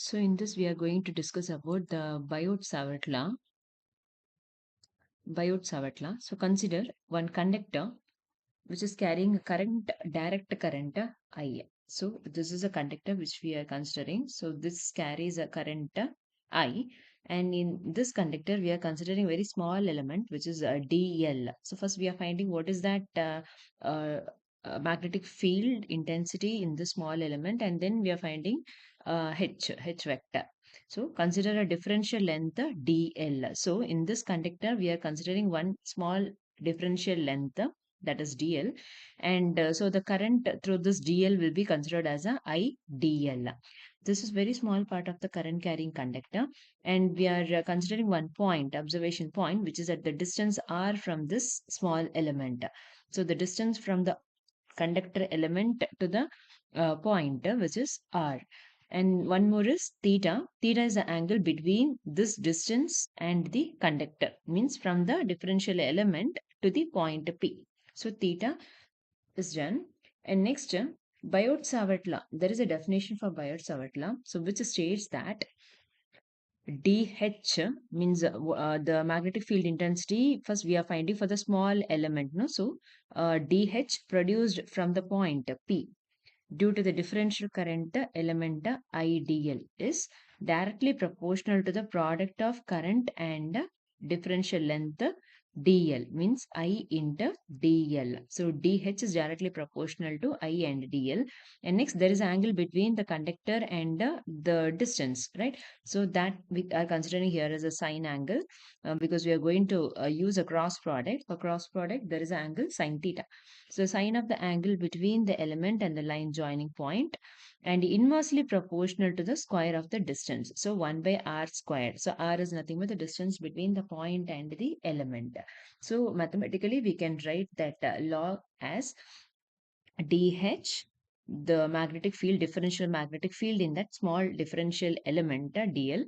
So in this we are going to discuss about the Biot-Savart law. Biot-Savart law. So consider one conductor which is carrying a current, direct current I. So this is a conductor which we are considering. So this carries a current I, and in this conductor we are considering very small element which is dl. So first we are finding what is that uh, magnetic field intensity in this small element, and then we are finding h vector. So consider a differential length dl. So in this conductor we are considering one small differential length, that is dl, and so the current through this dl will be considered as a idl. This is very small part of the current carrying conductor, and we are considering one point, observation point, which is at the distance r from this small element. So the distance from the conductor element to the point which is r. And one more is theta. Theta is the angle between this distance and the conductor, means from the differential element to the point P. So theta is done. And next, Biot-Savart law. There is a definition for Biot-Savart law, so which states that dH means the magnetic field intensity. First, we are finding for the small element, no? So dH produced from the point P due to the differential current element IDL is directly proportional to the product of current and differential length DL, means I into DL. So DH is directly proportional to I and DL. And next there is an angle between the conductor and the distance, right? So that we are considering here as a sine angle, because we are going to use a cross product. For cross product there is an angle sine theta. So sine of the angle between the element and the line joining point, and inversely proportional to the square of the distance. So 1 by r squared. So r is nothing but the distance between the point and the element. So mathematically we can write that law as dH, the magnetic field, differential magnetic field in that small differential element dl,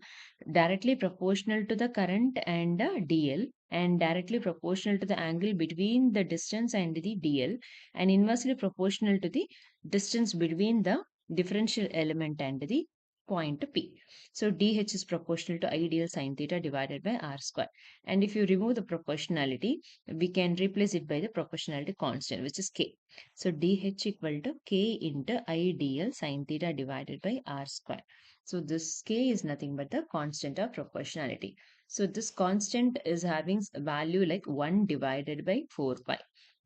directly proportional to the current and dl, and directly proportional to the angle between the distance and the dl, and inversely proportional to the distance between the differential element and the point P. So dH is proportional to ideal sine theta divided by r square. And if you remove the proportionality, we can replace it by the proportionality constant, which is k. So dH equal to k into IDL sine theta divided by r square. So this k is nothing but the constant of proportionality. So this constant is having a value like 1 divided by 4 pi.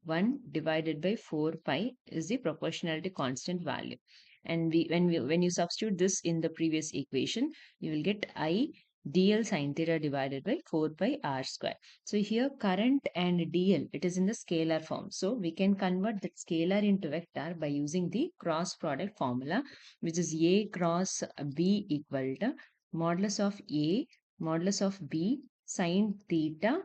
1 divided by 4 pi is the proportionality constant value. And when you substitute this in the previous equation, you will get I dl sine theta divided by 4 pi r square. So here current and dl, it is in the scalar form. So we can convert that scalar into vector by using the cross product formula, which is A cross B equal to modulus of A modulus of B sine theta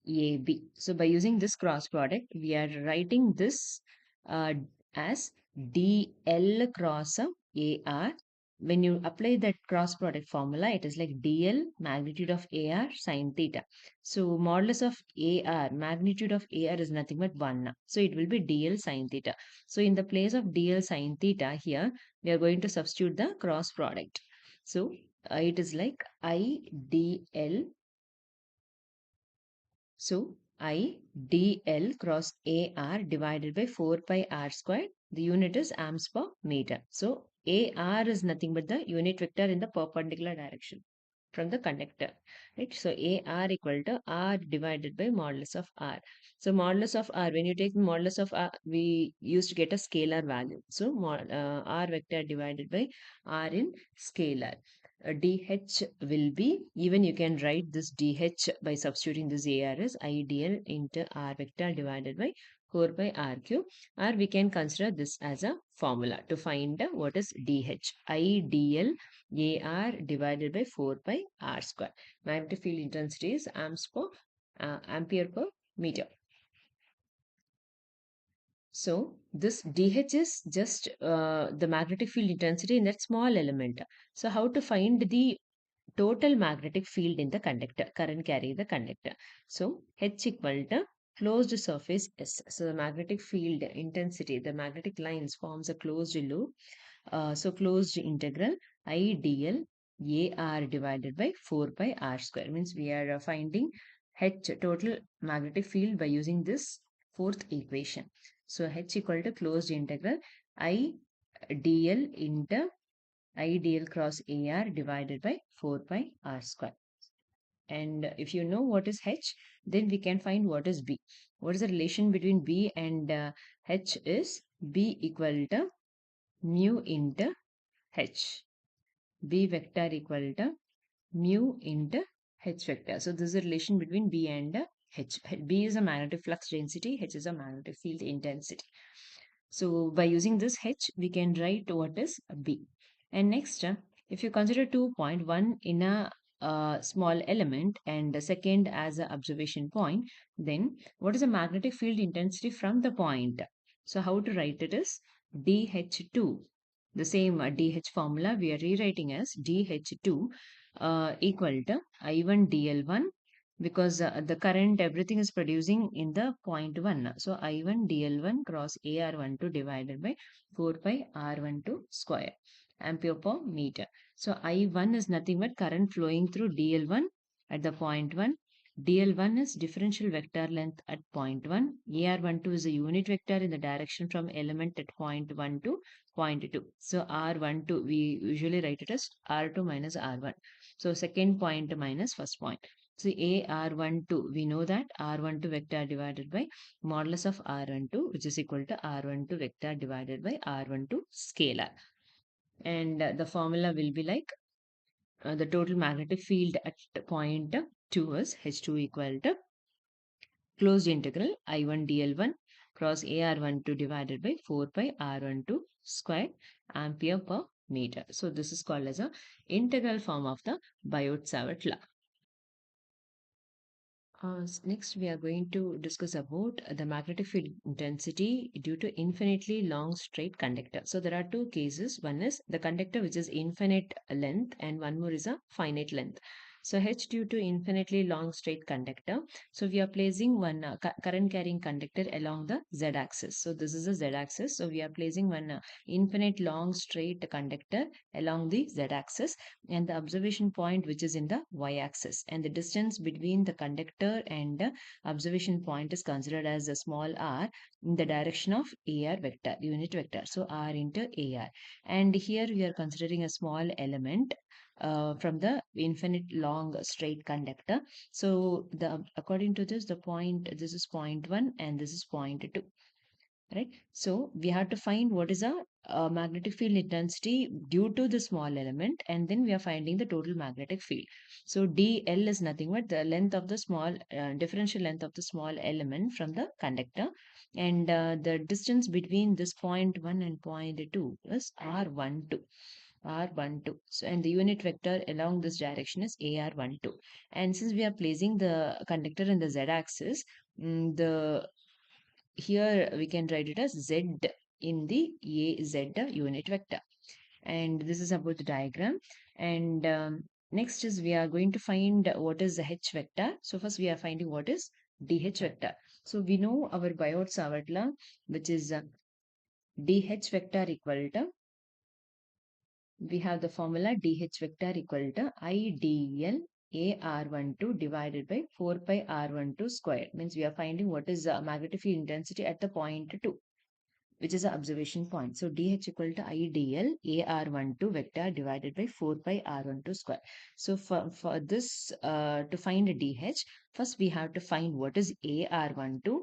AB. So by using this cross product, we are writing this uh, as DL cross AR. When you apply that cross product formula, it is like DL magnitude of AR sine theta. So modulus of AR, magnitude of AR is nothing but 1. So it will be DL sine theta. So in the place of DL sine theta here, we are going to substitute the cross product. So it is like IDL. So I dl cross AR divided by 4 pi r squared. The unit is amps per meter. So AR is nothing but the unit vector in the perpendicular direction from the conductor, right? So AR equal to R divided by modulus of R. So modulus of R, when you take the modulus of R, we used to get a scalar value. So R vector divided by R in scalar. DH will be, even you can write this DH by substituting this AR as IDL into R vector divided by 4 by R cube, or we can consider this as a formula to find what is DH. IDL AR divided by 4 by R square. Magnetic field intensity is ampere per meter. So this DH is just the magnetic field intensity in that small element. So how to find the total magnetic field in the conductor, current carrying the conductor? So H equal to closed surface S. So the magnetic field intensity, the magnetic lines forms a closed loop. So closed integral ideal AR divided by 4 pi R square. Means we are finding H total magnetic field by using this fourth equation. So H equal to closed integral I dl into I dl cross AR divided by 4 pi R square. And if you know what is H, then we can find what is B. What is the relation between B and H is B equal to mu into H. B vector equal to mu into H vector. So this is the relation between B and H. B is a magnetic flux density, H is a magnetic field intensity. So by using this H, we can write what is B. And next, if you consider 2.1 in a small element and the second as an observation point, then what is the magnetic field intensity from the point? So how to write it is dH2. The same dH formula we are rewriting as dH2 equal to I1 dL1 because the current everything is producing in the point 1. So I1 dL1 cross AR12 divided by 4 pi R12 square ampere per meter. So I1 is nothing but current flowing through dL1 at the point 1. dL1 is differential vector length at point 1. AR12 is a unit vector in the direction from element at point 1 to point 2. So R12 we usually write it as R2 minus R1. So second point minus first point. So A R12, we know that R12 vector divided by modulus of R12, which is equal to R12 vector divided by R12 scalar. And the formula will be like the total magnetic field at point 2 is H2 equal to closed integral I1 dl1 cross AR12 divided by 4 pi R12 square ampere per meter. So this is called as a integral form of the Biot-Savart law. Next, we are going to discuss about the magnetic field intensity due to infinitely long straight conductor. So there are two cases. One is the conductor which is infinite length and one more is a finite length. So H due to infinitely long straight conductor. So we are placing one current carrying conductor along the z-axis. So this is the z-axis. So we are placing one infinite long straight conductor along the z-axis and the observation point which is in the y-axis, and the distance between the conductor and the observation point is considered as a small r in the direction of AR vector, unit vector. So r into AR, and here we are considering a small element from the infinite long straight conductor. So the according to this, the point, this is point 1 and this is point 2, right? So we have to find what is a magnetic field intensity due to the small element, and then we are finding the total magnetic field. So dl is nothing but the length of the small differential length of the small element from the conductor, and the distance between this point 1 and point 2 is r12. R12. So, and the unit vector along this direction is AR12. And since we are placing the conductor in the z-axis, the here we can write it as Z in the AZ unit vector. And this is about the diagram. And next is we are going to find what is the H vector. So first we are finding what is DH vector. So we know our Biot-Savart law, which is DH vector equal to, we have the formula DH vector equal to IDL AR12 divided by 4 pi R12 square. Means we are finding what is the magnetic field intensity at the point 2, which is the observation point. So DH equal to IDL AR12 vector divided by 4 pi R12 square. So for this, to find a DH, first we have to find what is AR12.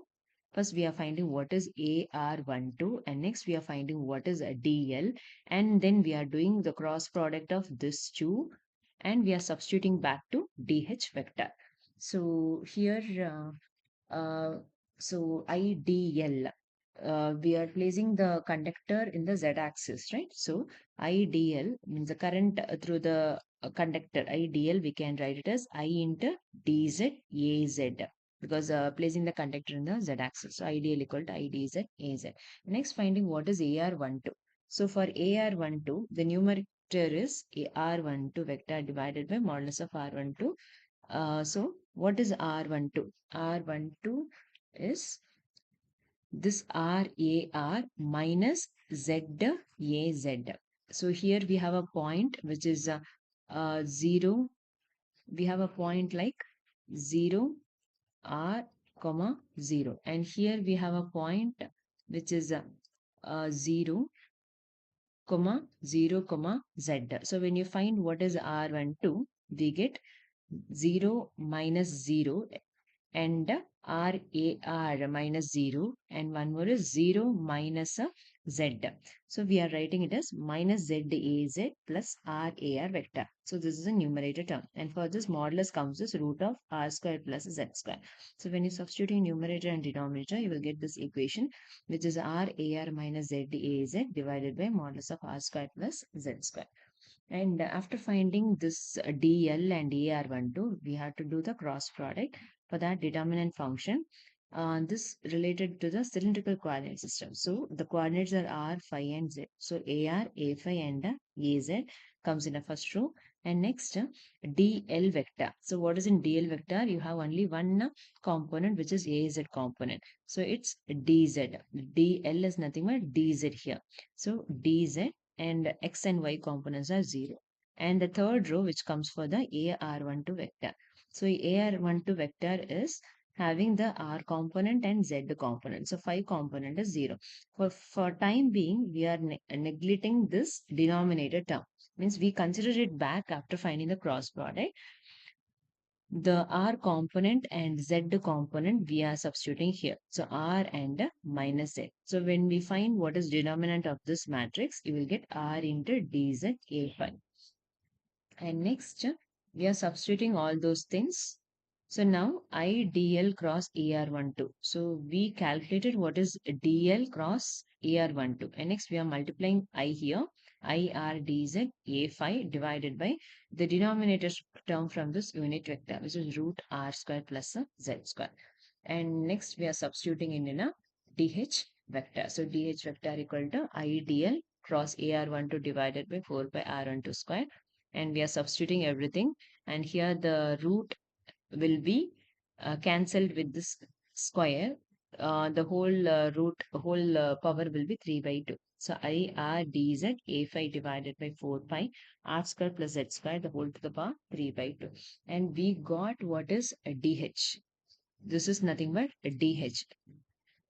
First we are finding what is AR12, and next we are finding what is a DL, and then we are doing the cross product of this two, and we are substituting back to DH vector. So here so IDL, we are placing the conductor in the z-axis, right? So IDL means the current through the conductor. IDL we can write it as I into dz az, because placing the conductor in the z-axis. So IDL equal to I dz az. Next, finding what is AR12. So for AR12, the numerator is R12 vector divided by modulus of R12. So what is R12? R12 is this RAR minus ZAZ. So here we have a point which is 0. We have a point like 0 r comma 0, and here we have a point which is 0 comma 0 comma z. So when you find what is r12, we get 0 minus 0 and RAR minus 0, and one more is 0 minus a Z. So we are writing it as minus ZAZ plus RAR vector. So this is a numerator term, and for this modulus comes as root of R square plus Z square. So when you substitute in numerator and denominator, you will get this equation, which is RAR minus ZAZ divided by modulus of R square plus Z square. And after finding this DL and AR12, we have to do the cross product for that determinant function. This related to the cylindrical coordinate system. So the coordinates are R, phi, and Z. So AR, A phi, and AZ comes in the first row. And next, DL vector. So what is in DL vector? You have only one component, which is AZ component. So it's DZ. DL is nothing but DZ here. So DZ and x and y components are 0. And the third row, which comes for the AR12 vector. So AR12 vector is having the R component and Z component. So phi component is 0. For time being, we are neglecting this denominator term. Means we consider it back after finding the cross product. The R component and Z component we are substituting here. So R and minus Z. So when we find what is denominant of this matrix, you will get R into dz A phi. And next, we are substituting all those things. So now IDL cross AR12. So we calculated what is DL cross AR12. And next we are multiplying I here. IR dz A phi divided by the denominator term from this unit vector, which is root R square plus a Z square. And next we are substituting in a DH vector. So DH vector equal to IDL cross AR12 divided by 4 by R12 square, and we are substituting everything, and here the root will be cancelled with this square. The whole power will be 3 by 2. So I R dz A phi divided by 4 pi R square plus Z square, the whole to the power 3 by 2. And we got what is a DH. This is nothing but a DH,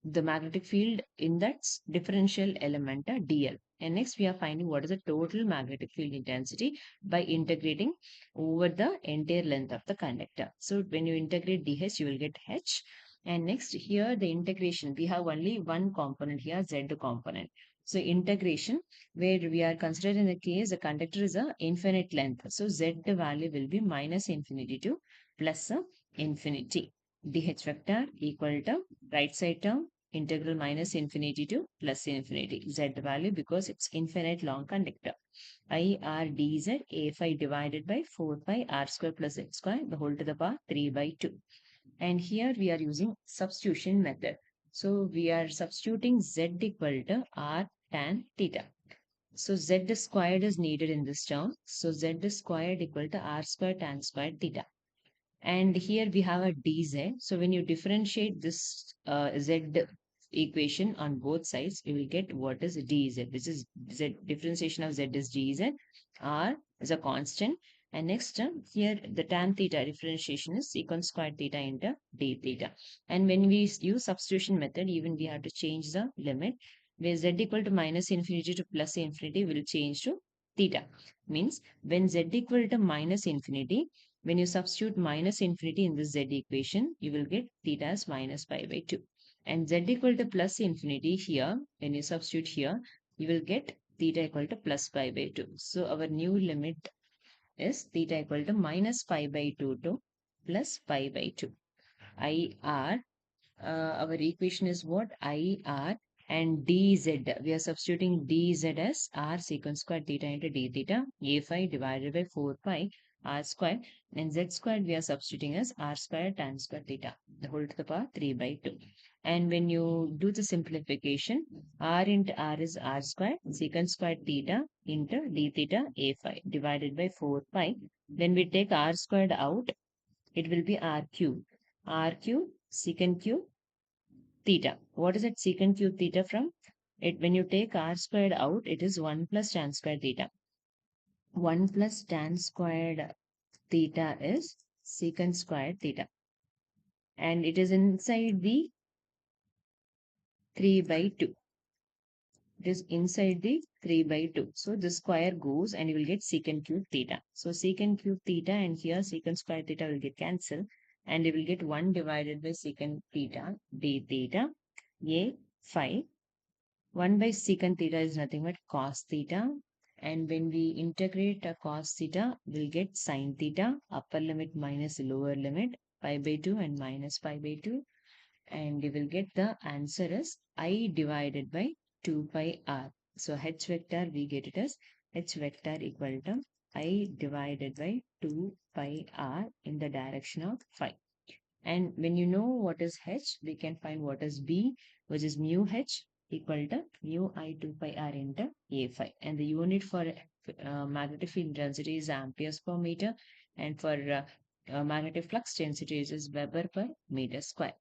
the magnetic field in that differential element dl. And next we are finding what is the total magnetic field intensity by integrating over the entire length of the conductor. So when you integrate dh, you will get h. And next here the integration, we have only one component here, z component. So integration, where we are considering the case the conductor is a infinite length. So z value will be minus infinity to plus infinity. Dh vector equal to right side term integral minus infinity to plus infinity z value, because it's infinite long conductor. I R dz A phi divided by 4 pi R square plus Z square, the whole to the power 3 by 2. And here we are using substitution method. So we are substituting z equal to R tan theta. So z squared is needed in this term. So z squared equal to R square tan square theta. And here we have a dz. So when you differentiate this z equation on both sides, you will get what is dz, which is z differentiation of z is dz, r is a constant. And next here the tan theta differentiation is secant squared theta into d theta. And when we use substitution method, even we have to change the limit, where z equal to minus infinity to plus infinity will change to theta. Means when z equal to minus infinity, when you substitute minus infinity in this z equation, you will get theta as minus pi by 2. And z equal to plus infinity here, when you substitute here, you will get theta equal to plus pi by 2. So our new limit is theta equal to minus pi by 2 to plus pi by 2. IR, our equation is what? IR and dz. We are substituting dz as r secant square theta into d theta, a phi divided by 4 pi r square, and z squared we are substituting as r square tan square theta, the whole to the power 3 by 2. And when you do the simplification, r into r is r square secant square theta into d theta a phi divided by 4 pi. When we take r squared out, it will be r cube. R cube secant cube theta. What is that secant cube theta from? When you take r squared out, it is 1 plus tan squared theta. 1 plus tan squared theta is secant squared theta. And it is inside the 3 by 2. It is inside the 3 by 2. So the square goes and you will get secant cube theta. So secant cube theta and here secant square theta will get cancelled. And you will get 1 divided by secant theta d theta a phi. 1 by secant theta is nothing but cos theta. And when we integrate a cos theta, we'll get sin theta, upper limit minus lower limit, pi by 2 and minus pi by 2. And you will get the answer as I divided by 2 pi r. So h vector we get it as h vector equal to I divided by 2 pi r in the direction of phi. And when you know what is h, we can find what is b, which is mu h equal to mu I 2 pi r into a phi. And the unit for magnetic field intensity is amperes per meter, and for magnetic flux density is Weber per meter square.